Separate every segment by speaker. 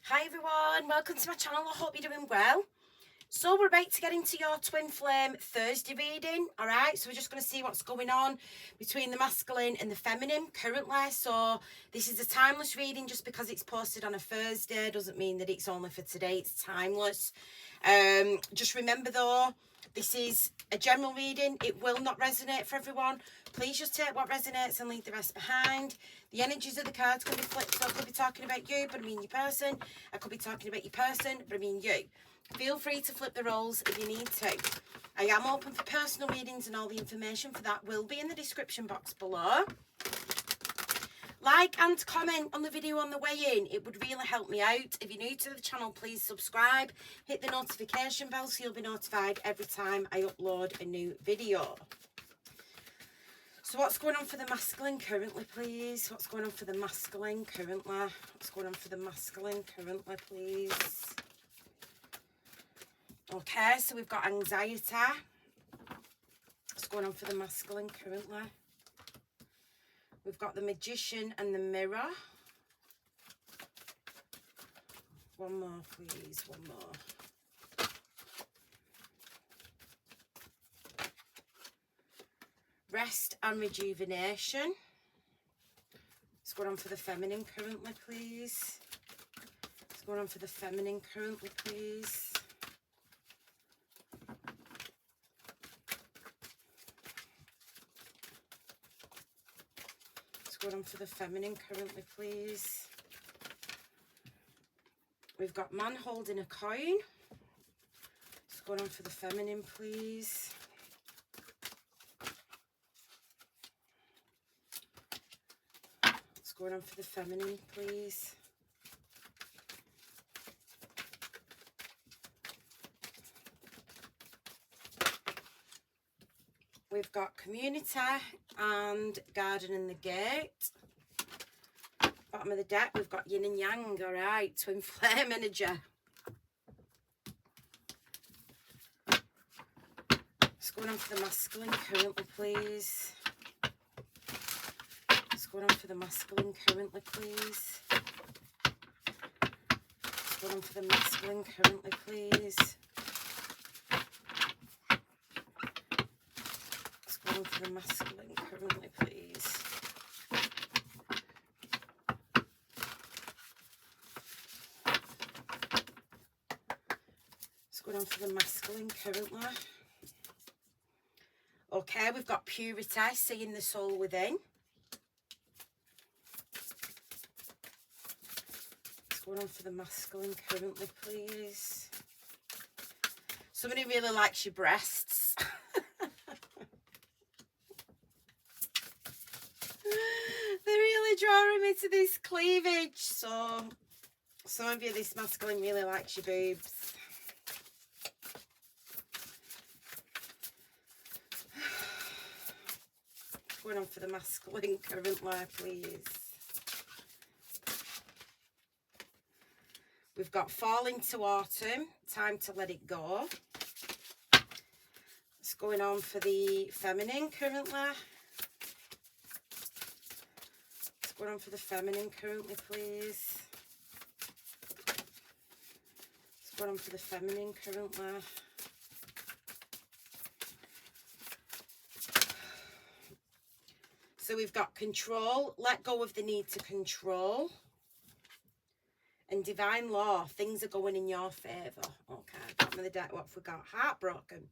Speaker 1: Hi everyone, welcome to my channel. I hope you're doing well. So we're about to get into your twin flame Thursday reading. All right, so we're just going to see what's going on between the masculine and the feminine currently. So this is a timeless reading. Just because it's posted on a Thursday doesn't mean that it's only for today. It's timeless. Just remember though, this is a general reading. It will not resonate for everyone. Please just take what resonates and leave the rest behind. The energies of the cards can be flipped, so I could be talking about you, but I mean your person. I could be talking about your person, but I mean you. Feel free to flip the roles if you need to. I am open for personal readings, and all the information for that will be in the description box below. Like and comment on the video on the way in. It would really help me out. If you're new to the channel, please subscribe. Hit the notification bell so you'll be notified every time I upload a new video. So what's going on for the masculine currently, please? What's going on for the masculine currently? What's going on for the masculine currently, please? Okay, so we've got anxiety. What's going on for the masculine currently? We've got the magician and the mirror. One more, please. One more. Rest and rejuvenation. What's going on for the feminine currently, please? What's going on for the feminine currently, please? Going on for the feminine currently, please. We've got man holding a coin. What's going on for the feminine, please? What's going on for the feminine, please? We've got community and garden in the gate. Bottom of the deck, we've got yin and yang. All right, twin flame energy. What's going on for the masculine currently, please? What's going on for the masculine currently, please? What's going on for the masculine currently, please? For the masculine currently, please. What's going on for the masculine currently? Okay, we've got purity, seeing the soul within. What's going on for the masculine currently, please? Somebody really likes your breasts. They're really drawing me to this cleavage. So some of you, this masculine really likes your boobs. Going on for the masculine currently, please. We've got fall into autumn, time to let it go. What's going on for the feminine currently? What's going on for the feminine currently, please? What's going on for the feminine currently? So we've got control, let go of the need to control. And divine law, things are going in your favour. Okay, bottom of the deck, what have we got? Heartbroken.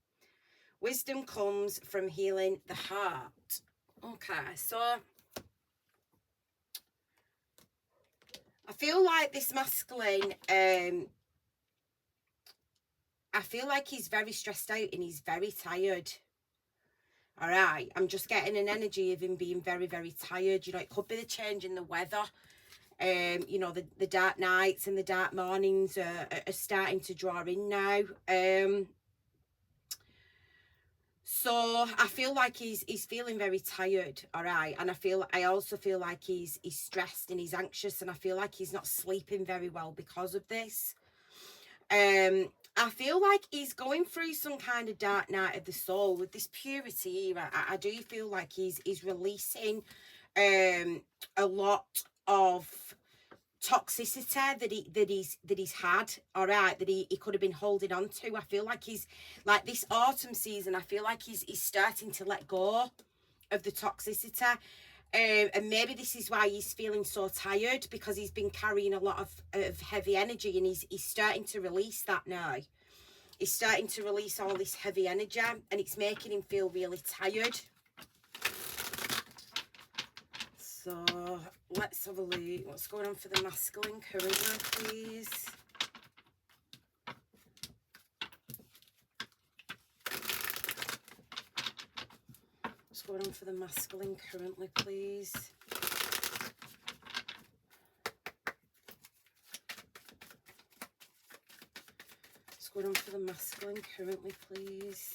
Speaker 1: Wisdom comes from healing the heart. Okay, so I feel like this masculine, I feel like he's very stressed out and he's very tired. All right, I'm just getting an energy of him being very, very tired. You know, it could be the change in the weather. You know, the dark nights and the dark mornings are starting to draw in now. So I feel like he's feeling very tired, all right, and I also feel like he's stressed and he's anxious, and I feel like he's not sleeping very well because of this. I feel like he's going through some kind of dark night of the soul with this purity. I do feel like he's releasing a lot of toxicity that he's had, all right, that he could have been holding on to. I feel like he's, like, this autumn season, I feel like he's starting to let go of the toxicity. And maybe this is why he's feeling so tired, because he's been carrying a lot of heavy energy, and he's starting to release that now. He's starting to release all this heavy energy, and it's making him feel really tired. So let's have a look. What's going on for the masculine currently, please? What's going on for the masculine currently, please? What's going on for the masculine currently, please?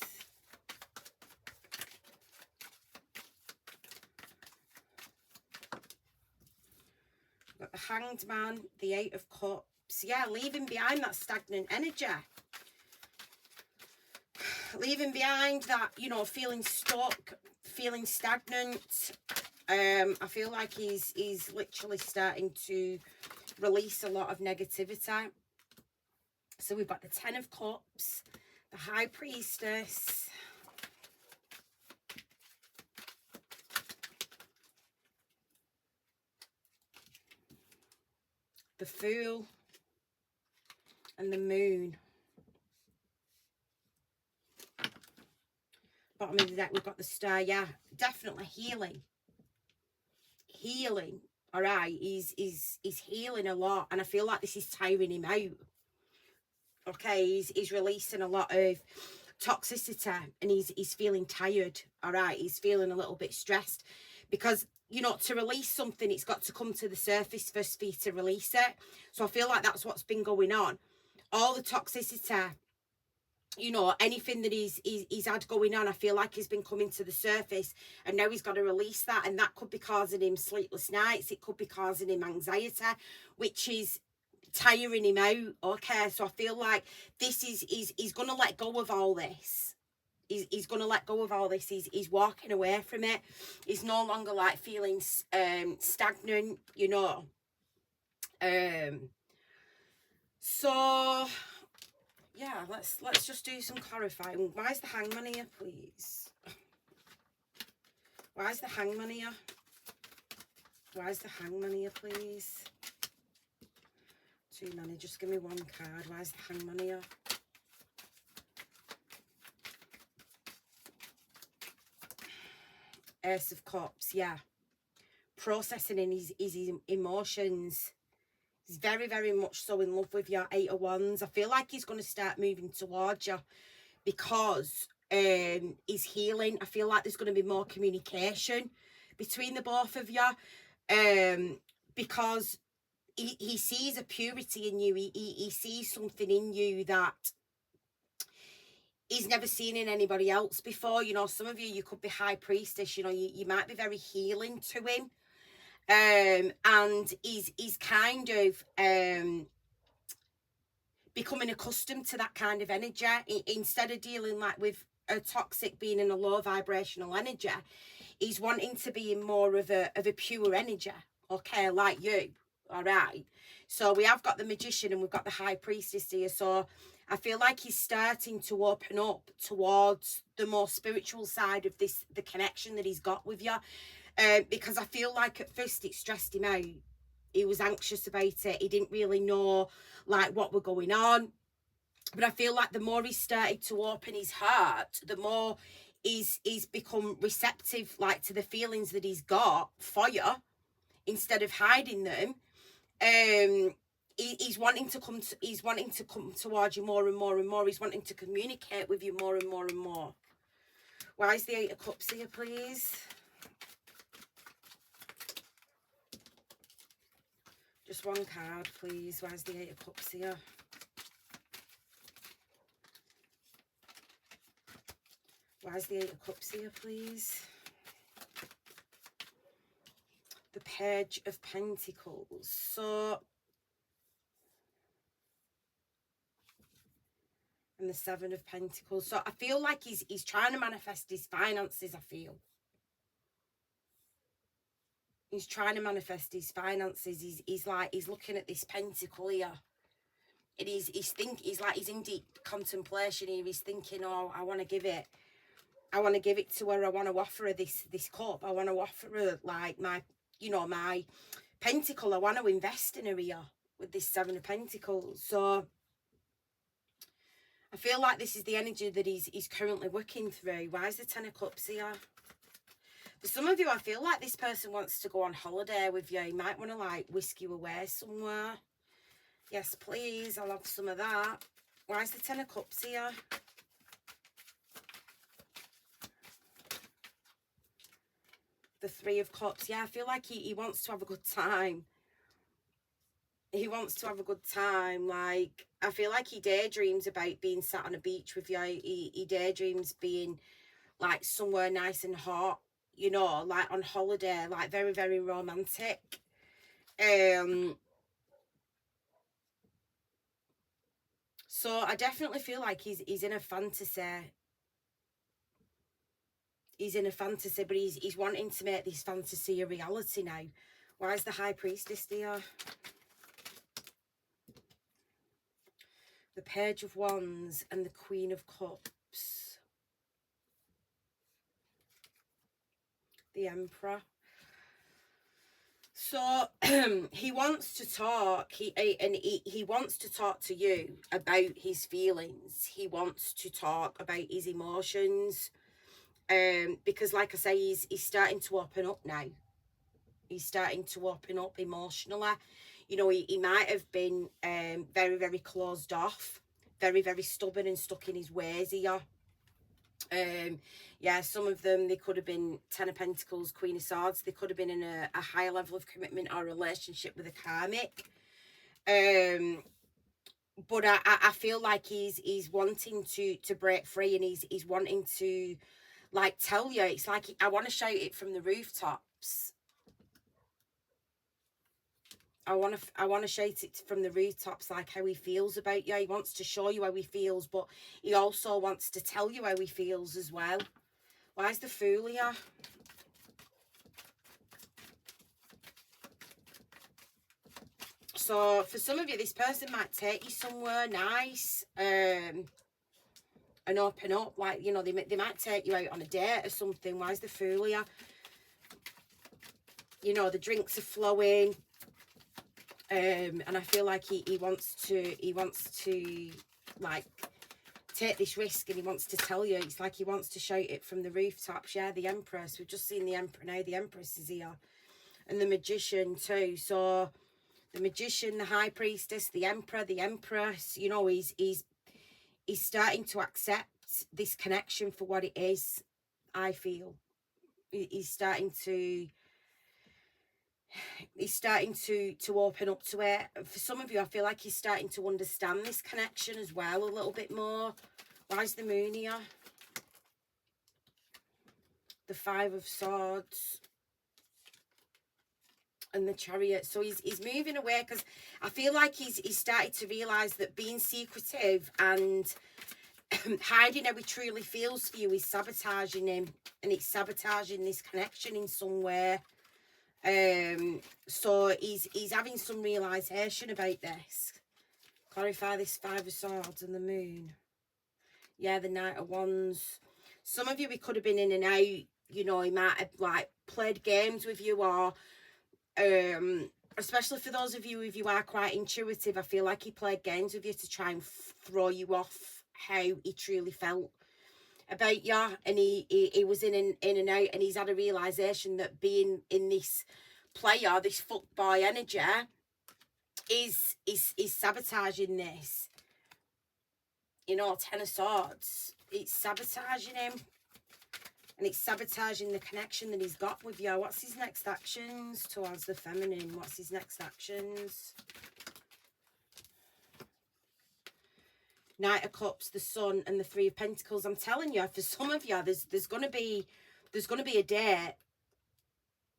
Speaker 1: Got the Hanged Man, the Eight of Cups. Yeah, leaving behind that stagnant energy. Leaving behind that, you know, feeling stuck, feeling stagnant. I feel like he's literally starting to release a lot of negativity. So we've got the Ten of Cups, the High Priestess, the Fool, and the Moon. Bottom of the deck, we've got the Star. Yeah, definitely healing. Healing, all right. He's healing a lot, and I feel like this is tiring him out. Okay, he's releasing a lot of toxicity, and he's feeling tired, all right. He's feeling a little bit stressed, because, you know, to release something, it's got to come to the surface first for you to release it. So I feel like that's what's been going on. All the toxicity, you know, anything that he's had going on, I feel like he's been coming to the surface, and now he's got to release that, and that could be causing him sleepless nights. It could be causing him anxiety, which is tiring him out. Okay, so I feel like this is he's going to let go of all this. He's going to let go of all this. He's walking away from it. He's no longer like feeling stagnant, you know. So yeah, let's just do some clarifying. Why is the Hangman here, please? Why is the Hangman here? Why is the Hangman here, please? Too many. Just give me one card. Why is the Hangman here? Ace of Cups. Yeah. Processing in his emotions. He's very, very much so in love with you. Eight of Wands. I feel like he's going to start moving towards you, because he's healing. I feel like there's going to be more communication between the both of you, because he sees a purity in you. He sees something in you that he's never seen in anybody else before. You know, some of you could be High Priestess. You know, you might be very healing to him. And he's kind of becoming accustomed to that kind of energy. Instead of dealing like with a toxic being in a low vibrational energy, he's wanting to be in more of a pure energy, okay, like you. All right, so we have got the Magician and we've got the High Priestess here. So I feel like he's starting to open up towards the more spiritual side of this, the connection that he's got with you. Because I feel like at first it stressed him out. He was anxious about it. He didn't really know like what were going on. But I feel like the more he's started to open his heart, the more he's become receptive like to the feelings that he's got for you, instead of hiding them. He's wanting to come towards you more and more and more. He's wanting to communicate with you more and more and more. Why is the Eight of Cups here, please? Just one card, please. Why is the Eight of Cups here? Why is the Eight of Cups here, please? The Page of Pentacles. So, and the Seven of Pentacles. So I feel like he's trying to manifest his finances, I feel. He's trying to manifest his finances. He's like, he's looking at this pentacle here. And he's like, he's in deep contemplation here. He's thinking, oh, I want to give it to her. I want to offer her this cup. I want to offer her, like, my, you know, my pentacle. I want to invest in her here with this 7 of Pentacles. So I feel like this is the energy that he's currently working through. Why is the 10 of Cups here? For some of you, I feel like this person wants to go on holiday with you. You might want to, like, whisk you away somewhere. Yes, please. I'll have some of that. Why is the 10 of Cups here? The 3 of Cups. Yeah, I feel like he wants to have a good time. He wants to have a good time. Like, I feel like he daydreams about being sat on a beach with you. He daydreams being, like, somewhere nice and hot, you know, like on holiday, like very, very romantic. So I definitely feel like he's in a fantasy. He's in a fantasy, but he's wanting to make this fantasy a reality now. Why is the High Priestess here? The Page of Wands and the Queen of Cups. The Emperor. So he wants to talk. He wants to talk to you about his feelings. He wants to talk about his emotions. Because, like I say, he's starting to open up now. He's starting to open up emotionally. You know, he might have been very, very closed off, very, very stubborn and stuck in his ways here. Yeah, some of them, they could have been 10 of Pentacles, Queen of Swords. They could have been in a higher level of commitment or relationship with a karmic. But I feel like he's wanting to break free, and he's wanting to, like, tell you. It's like, I want to shout it from the rooftops. I want to shout it from the rooftops, like, how he feels about you. He wants to show you how he feels, but he also wants to tell you how he feels as well. Why is the Fool here? So for some of you, this person might take you somewhere nice, and open up. Like, you know, they might take you out on a date or something. Why is the Fool here? You know, the drinks are flowing. And I feel like he wants to like take this risk, and he wants to tell you. It's like he wants to shout it from the rooftops. Yeah, the Empress. We've just seen the Emperor now. The Empress is here. And the Magician too. So the Magician, the High Priestess, the Emperor, the Empress, you know, he's starting to accept this connection for what it is, I feel. He's starting to open up to it. For some of you, I feel like he's starting to understand this connection as well a little bit more. Why is the Moon here? The 5 of Swords and the Chariot. So he's moving away, because I feel like he's started to realise that being secretive and hiding how he truly feels for you is sabotaging him, and it's sabotaging this connection in some way. So he's having some realisation about this. Clarify this 5 of Swords and the Moon. Yeah, the Knight of Wands. Some of you, he could have been in and out. You know, he might have, like, played games with you, or especially for those of you, if you are quite intuitive, I feel like he played games with you to try and throw you off how he truly felt about you. And he was in and out, and he's had a realisation that being in this player, this fuckboy energy, is sabotaging this. You know, 10 of Swords. It's sabotaging him. And it's sabotaging the connection that he's got with you. What's his next actions towards the feminine? What's his next actions? Knight of Cups, the Sun, and the 3 of Pentacles. I'm telling you, for some of you, there's gonna be a date.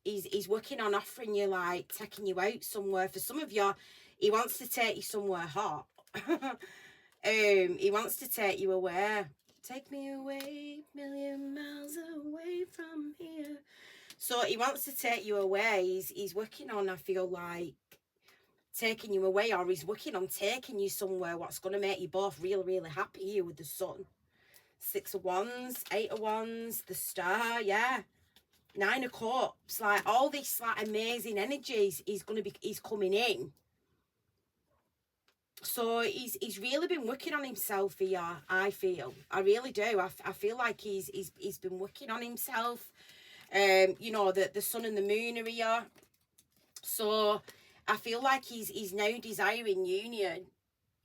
Speaker 1: He's working on offering you, like, taking you out somewhere. For some of you, he wants to take you somewhere hot. He wants to take you away. Take me away, million miles away from here. So he wants to take you away. He's working on, I feel like, taking you away, or he's working on taking you somewhere what's going to make you both really, really happy here with the sun. 6 of Wands, 8 of Wands, the Star, yeah. 9 of Cups, like all this like amazing energies he's coming in. So he's really been working on himself here, I feel. I really do. I feel like he's been working on himself. You know, the sun and the moon are here. So I feel like he's now desiring union.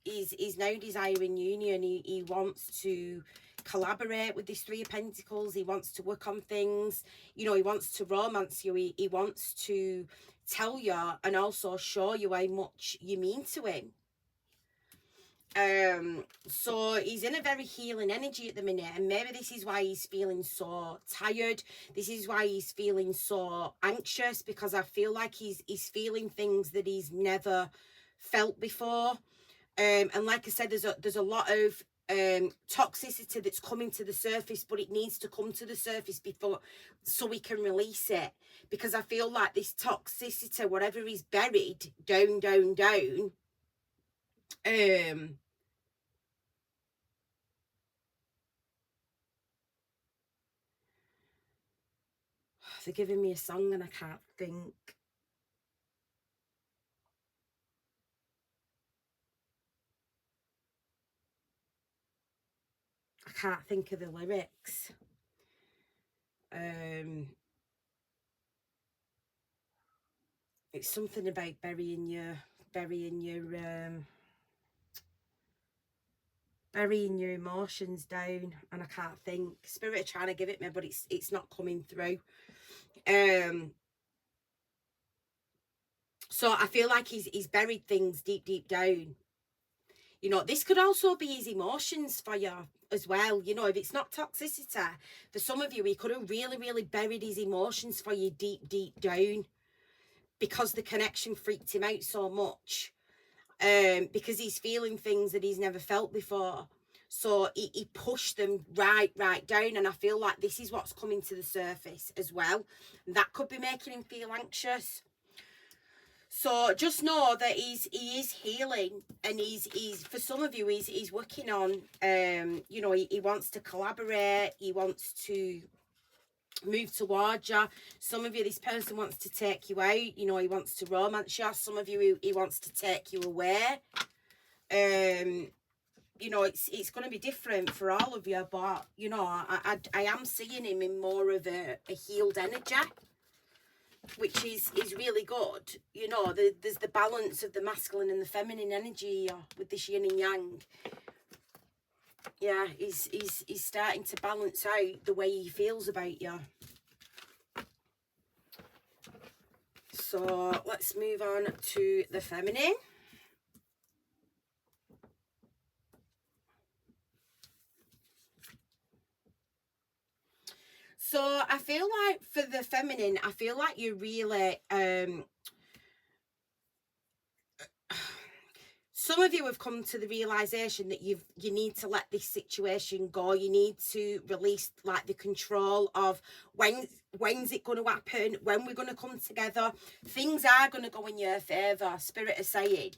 Speaker 1: He's now desiring union. He wants to collaborate with this 3 of Pentacles. He wants to work on things. You know, he wants to romance you. He wants to tell you and also show you how much you mean to him. So he's in a very healing energy at the minute, and maybe this is why he's feeling so tired. This is why he's feeling so anxious, because I feel like he's feeling things that he's never felt before. And like I said, there's a lot of toxicity that's coming to the surface, but it needs to come to the surface before, so we can release it. Because I feel like this toxicity, whatever is buried down, they're giving me a song and I can't think. I can't think of the lyrics. It's something about burying your emotions down, and I can't think. Spirit are trying to give it me, but it's not coming through. So I feel like he's buried things deep down. You know, this could also be his emotions for you as well. You know, if it's not toxicity, for some of you, he could have really buried his emotions for you deep down, because the connection freaked him out so much. Because he's feeling things that he's never felt before. So he pushed them right down, and I feel like this is what's coming to the surface as well. And that could be making him feel anxious. So just know that he is healing, and he's for some of you, he's working on, you know, he wants to collaborate, he wants to move towards you. Some of you, this person wants to take you out, you know, he wants to romance you. Some of you, he wants to take you away. You know, it's going to be different for all of you, but, you know, I am seeing him in more of a healed energy, which is really good. You know, there's the balance of the masculine and the feminine energy with this yin and yang. Yeah, he's starting to balance out the way he feels about you. So let's move on to the feminine. So I feel like for the feminine, I feel like you really some of you have come to the realization that you need to let this situation go. You need to release like the control of when's it going to happen, when we're going to come together. Things are going to go in your favor, Spirit is saying.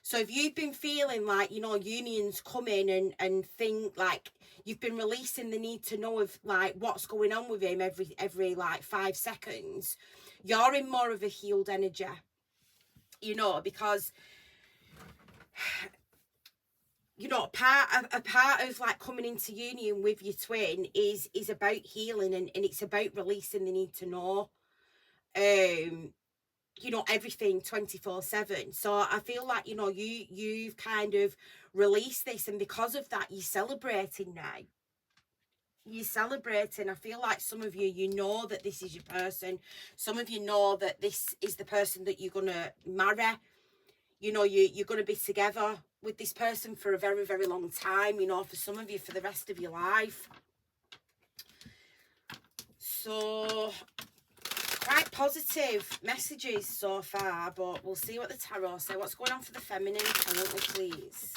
Speaker 1: So if you've been feeling like, you know, unions coming and think like you've been releasing the need to know of like what's going on with him every like 5 seconds, you're in more of a healed energy, you know, because you know, a part of like coming into union with your twin is about healing, and it's about releasing the need to know, you know, everything 24/7. So I feel like, you know, you've kind of released this, and because of that, you're celebrating now. You're celebrating. I feel like some of you, you know that this is your person. Some of you know that this is the person that you're going to marry. You know, you're going to be together with this person for a very long time, you know, for some of you for the rest of your life. So quite positive messages so far, but we'll see what the tarot say. What's going on for the feminine currently, please?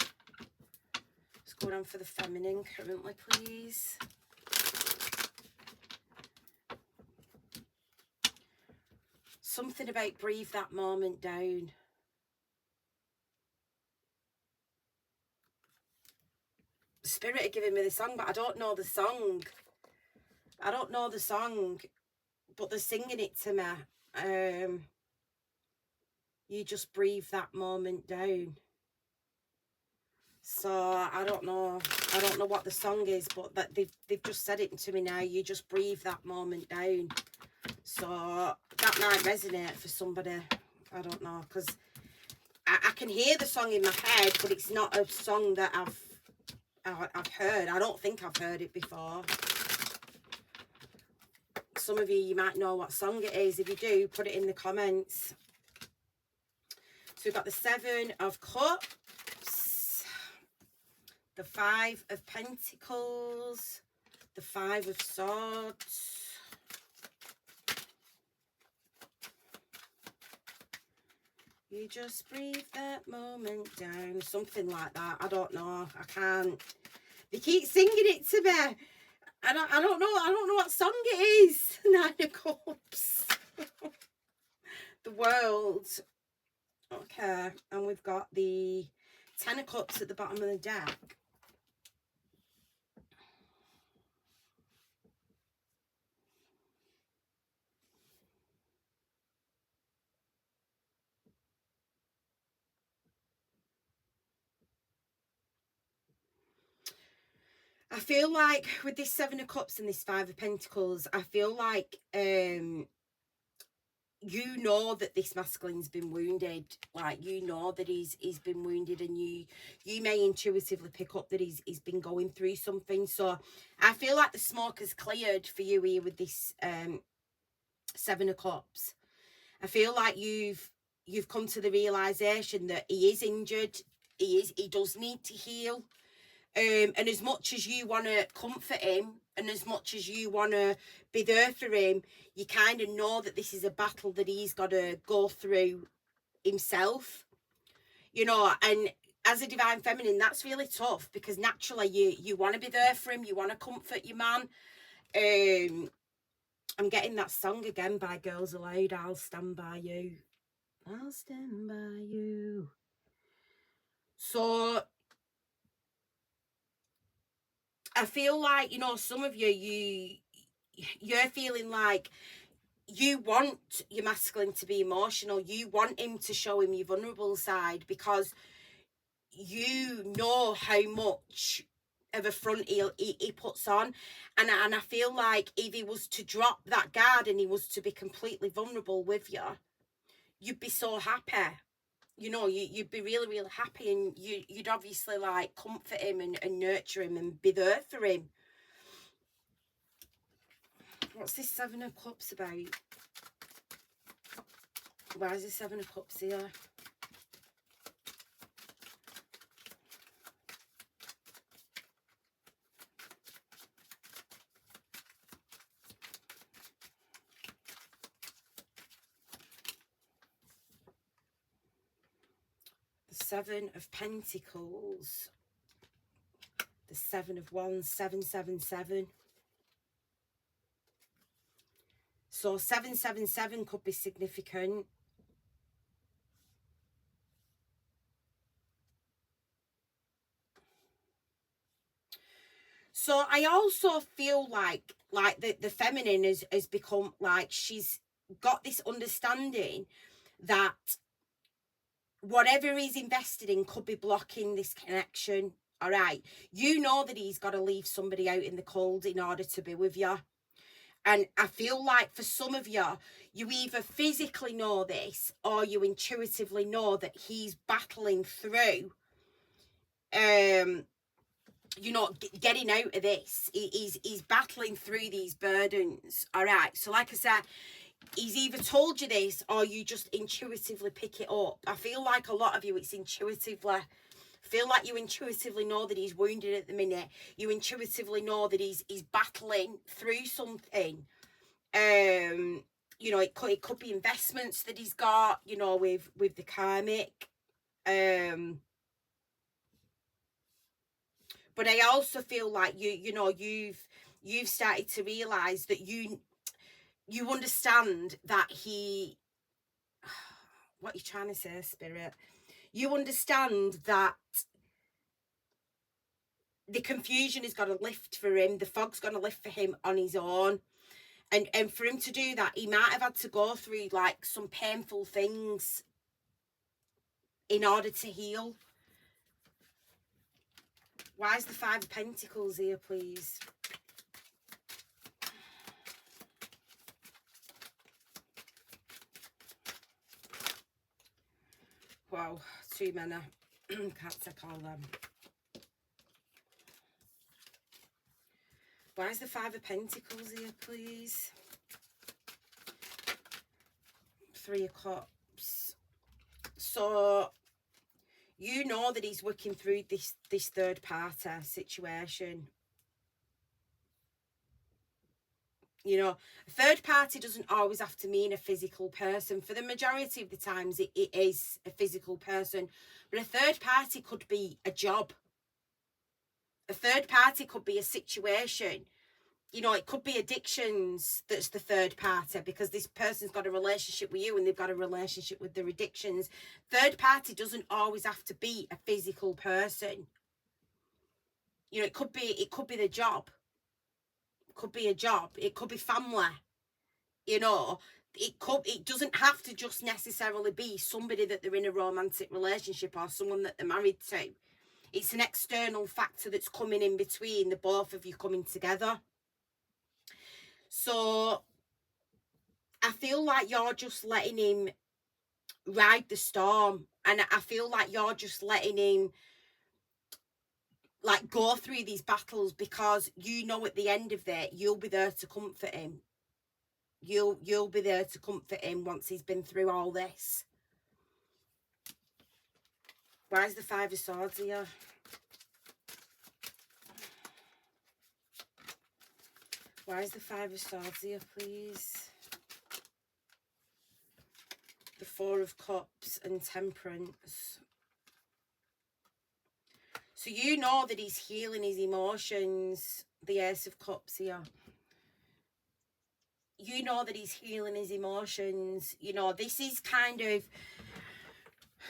Speaker 1: What's going on for the feminine currently, please? Something about breathe that moment down. Spirit are giving me the song, but I don't know the song. I don't know the song, but they're singing it to me. You just breathe that moment down. So I don't know what the song is, but that they've just said it to me now. You just breathe that moment down. So that might resonate for somebody. I don't know, because I can hear the song in my head, but it's not a song that I've heard. I don't think I've heard it before. Some of you might know what song it is. If you do, put it in the comments. So we've got the 7 of Cups, the 5 of Pentacles, the 5 of Swords, you just breathe that moment down. Something like that. I don't know. I can't. They keep singing it to me. I don't know what song it is. 9 of Cups. The World. Okay. And we've got the 10 of Cups at the bottom of the deck. I feel like with this 7 of Cups and this 5 of Pentacles, I feel like you know that this masculine's been wounded. Like, you know that he's been wounded, and you may intuitively pick up that he's been going through something. So I feel like the smoke has cleared for you here with this 7 of Cups. I feel like you've come to the realization that he is injured. He does need to heal. And as much as you want to comfort him, and as much as you want to be there for him, you kind of know that this is a battle that he's got to go through himself, you know. And as a divine feminine, that's really tough, because naturally you want to be there for him, you want to comfort your man. I'm getting that song again by Girls Aloud, I'll stand by you. I'll stand by you. So I feel like, you know, some of you're feeling like you want your masculine to be emotional. You want him to show him your vulnerable side, because you know how much of a front he puts on. And I feel like if he was to drop that guard and he was to be completely vulnerable with you, you'd be so happy. You know, you'd be really, really happy, and you'd obviously like comfort him and nurture him and be there for him. What's this 7 of Cups about? Why is the 7 of Cups here? The 7 of Pentacles. The 7 of Wands, 777. So 777 could be significant. So I also feel like the feminine has become like, she's got this understanding that whatever he's invested in could be blocking this connection. All right. You know that he's got to leave somebody out in the cold in order to be with you. And I feel like for some of you, you either physically know this, or you intuitively know that he's battling through, you know, getting out of this. He's battling through these burdens. All right. So like I said, he's either told you this, or you just intuitively pick it up. I feel like a lot of you, it's intuitively. I feel like you intuitively know that he's wounded at the minute. You intuitively know that he's battling through something. You know, it could be investments that he's got, you know, with the Karmic. But I also feel like you know, you've started to realize that you understand that he What you're trying to say, Spirit. You understand that the confusion is going to lift for him. The fog's going to lift for him on his own. And for him to do that, he might have had to go through like some painful things in order to heal. Why is the Five of Pentacles here, please? Wow, too many. Can't take all them. Why is the Five of Pentacles here, please? Three of Cups. So, you know that he's working through this third party situation. You know, a third party doesn't always have to mean a physical person. For the majority of the times, it is a physical person. But a third party could be a job. A third party could be a situation. You know, it could be addictions that's the third party, because this person's got a relationship with you and they've got a relationship with their addictions. Third party doesn't always have to be a physical person. You know, it could be the job. It could be a job. It could be family. You know, it doesn't have to just necessarily be somebody that they're in a romantic relationship or someone that they're married to. It's an external factor that's coming in between the both of you coming together. So I feel like you're just letting him ride the storm, and I feel like you're just letting him like go through these battles, because you know at the end of it you'll be there to comfort him. You'll be there to comfort him once he's been through all this. Why is the Five of Swords here? Why is the Five of Swords here, please? The Four of Cups and Temperance. So you know that he's healing his emotions. The Ace of Cups here. You know that he's healing his emotions. You know, this is kind of...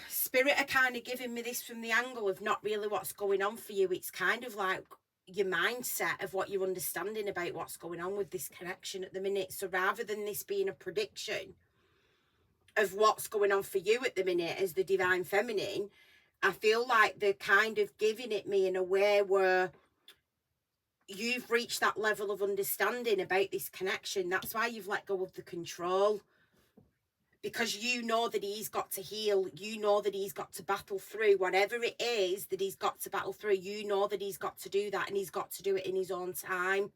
Speaker 1: Spirit are kind of giving me this from the angle of not really what's going on for you. It's kind of like your mindset of what you're understanding about what's going on with this connection at the minute. So rather than this being a prediction of what's going on for you at the minute as the Divine Feminine, I feel like they're kind of giving it me in a way where you've reached that level of understanding about this connection. That's why you've let go of the control. Because you know that he's got to heal. You know that he's got to battle through whatever it is that he's got to battle through. You know that he's got to do that, and he's got to do it in his own time.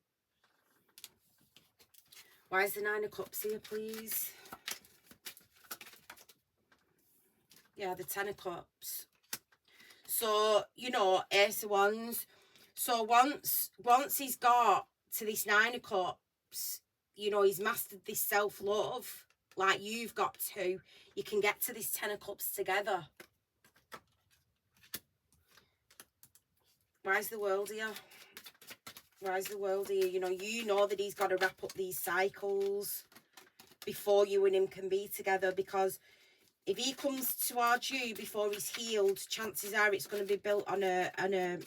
Speaker 1: Why is the Nine of Cups here, please? Yeah, the Ten of Cups. So, you know, Ace of Wands. So once he's got to this Nine of Cups, you know, he's mastered this self-love. Like you've got to, you can get to this Ten of Cups together. Why is the World here? Why is the World here? You know that he's got to wrap up these cycles before you and him can be together, because if he comes towards you before he's healed, chances are it's going to be built on a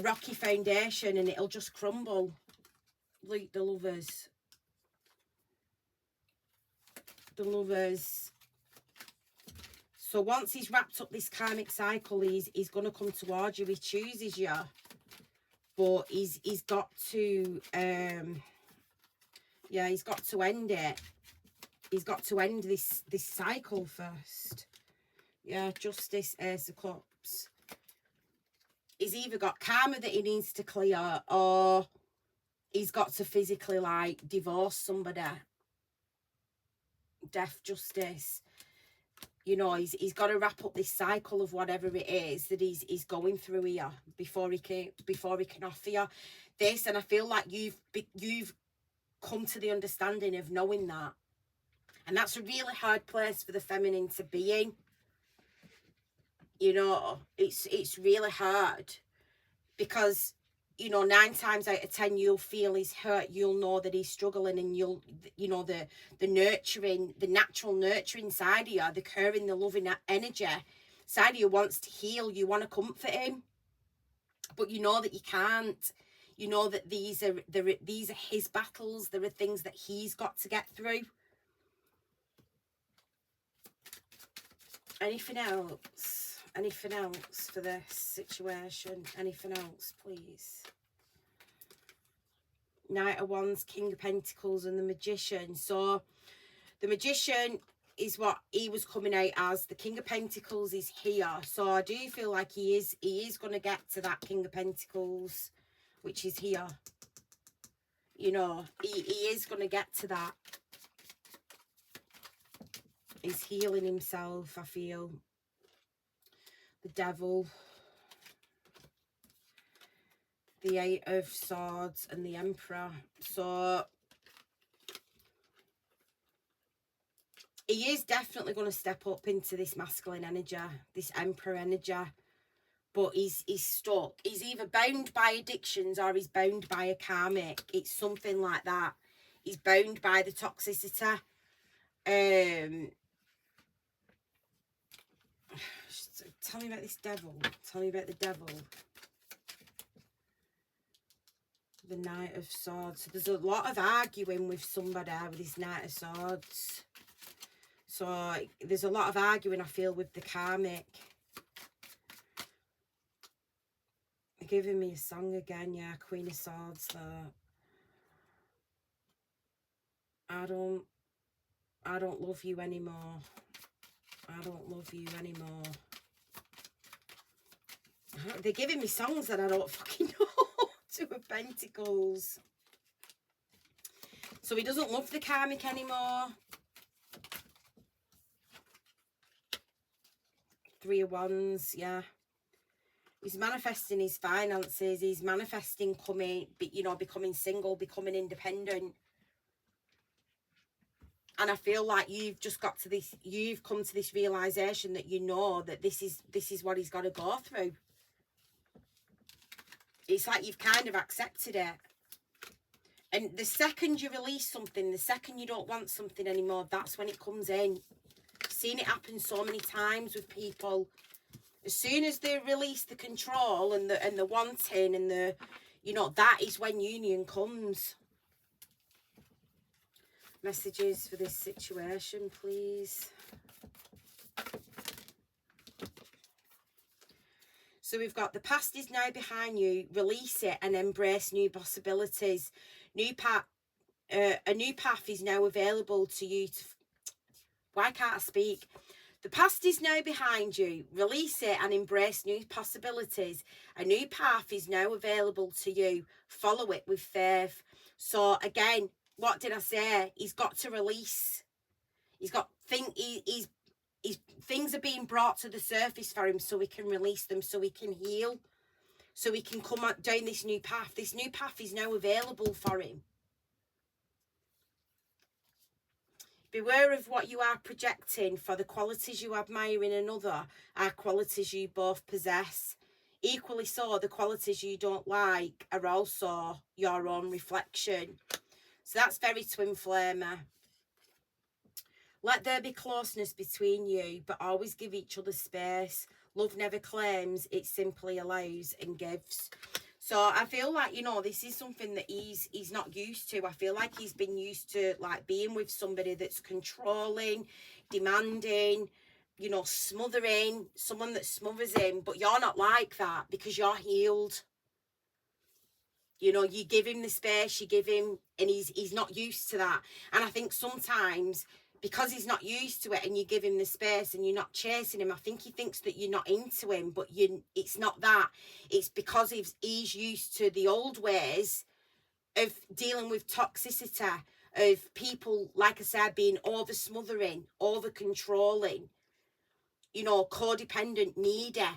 Speaker 1: rocky foundation, and it'll just crumble. Look, the Lovers. The Lovers. So once he's wrapped up this karmic cycle, he's going to come towards you. He chooses you, but he's got to yeah, he's got to end it. He's got to end this cycle first. Yeah, Justice, Ace of Cups. He's either got karma that he needs to clear, or he's got to physically like divorce somebody. Death, Justice. You know, he's got to wrap up this cycle of whatever it is that he's going through here before he can offer you this. And I feel like you've come to the understanding of knowing that, and that's a really hard place for the feminine to be in. You know, it's really hard, because you know, 9 times out of 10, you'll feel he's hurt. You'll know that he's struggling, and you'll, you know, the nurturing, the natural nurturing side of you, the caring, the loving energy side of you wants to heal. You want to comfort him, but you know that you can't. You know that these are his battles. There are things that he's got to get through. Anything else? Anything else for this situation? Anything else, please? Knight of Wands, King of Pentacles, and the Magician. So the Magician is what he was coming out as. The King of Pentacles is here. So I do feel like he is going to get to that King of Pentacles, which is here. You know, he is going to get to that. He's healing himself, I feel. The Devil. The 8 of Swords and the Emperor. So he is definitely going to step up into this masculine energy, this Emperor energy. But he's stuck. He's either bound by addictions or he's bound by a karmic. It's something like that. He's bound by the toxicity. Tell me about this Devil. Tell me about the Devil. The Knight of Swords. So there's a lot of arguing with somebody with this Knight of Swords. So there's a lot of arguing, I feel, with the karmic. They're giving me a song again, yeah. Queen of Swords there. I don't love you anymore. I don't love you anymore. They're giving me songs that I don't fucking know. 2 of Pentacles. So he doesn't love the karmic anymore. 3 of Wands, yeah. He's manifesting his finances. He's manifesting becoming single, becoming independent. And I feel like you've just got to this, you've come to this realization that you know that this is what he's got to go through. It's like you've kind of accepted it. And the second you release something, the second you don't want something anymore, that's when it comes in. I've seen it happen so many times with people. As soon as they release the control and the wanting and the, you know, that is when union comes. Messages for this situation, please. So we've got the past is now behind you. Release it and embrace new possibilities. A new path is now available to you. Why can't I speak? The past is now behind you. Release it and embrace new possibilities. A new path is now available to you. Follow it with faith. So again, what did I say? He's got to release. He's got things are being brought to the surface for him so he can release them, so he can heal, so he can come down this new path. This new path is now available for him. Beware of what you are projecting, for the qualities you admire in another are qualities you both possess. Equally so, the qualities you don't like are also your own reflection. So that's very twin flamer. Let there be closeness between you, but always give each other space. Love never claims, it simply allows and gives. So I feel like, you know, this is something that he's not used to. I feel like he's been used to, like, being with somebody that's controlling, demanding, you know, smothering, someone that smothers him. But you're not like that because you're healed. You know, you give him the space, you give him, and he's not used to that. And I think sometimes, because he's not used to it and you give him the space and you're not chasing him, I think he thinks that you're not into him, but it's not that. It's because he's used to the old ways of dealing with toxicity, of people, like I said, being over-smothering, over-controlling, you know, codependent, needy,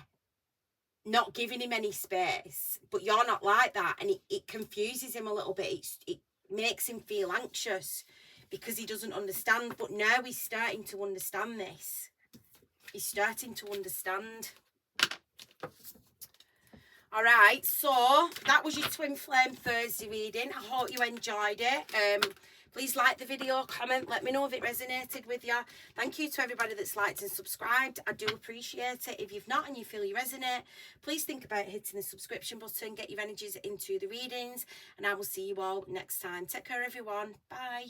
Speaker 1: not giving him any space. But you're not like that, and it confuses him a little bit. It makes him feel anxious, because he doesn't understand. But now he's starting to understand this. He's starting to understand. All right, so that was your Twin Flame Thursday reading. I hope you enjoyed it. Please like the video, comment, let me know if it resonated with you. Thank you to everybody that's liked and subscribed. I do appreciate it. If you've not and you feel you resonate, please think about hitting the subscription button, get your energies into the readings, and I will see you all next time. Take care, everyone. Bye.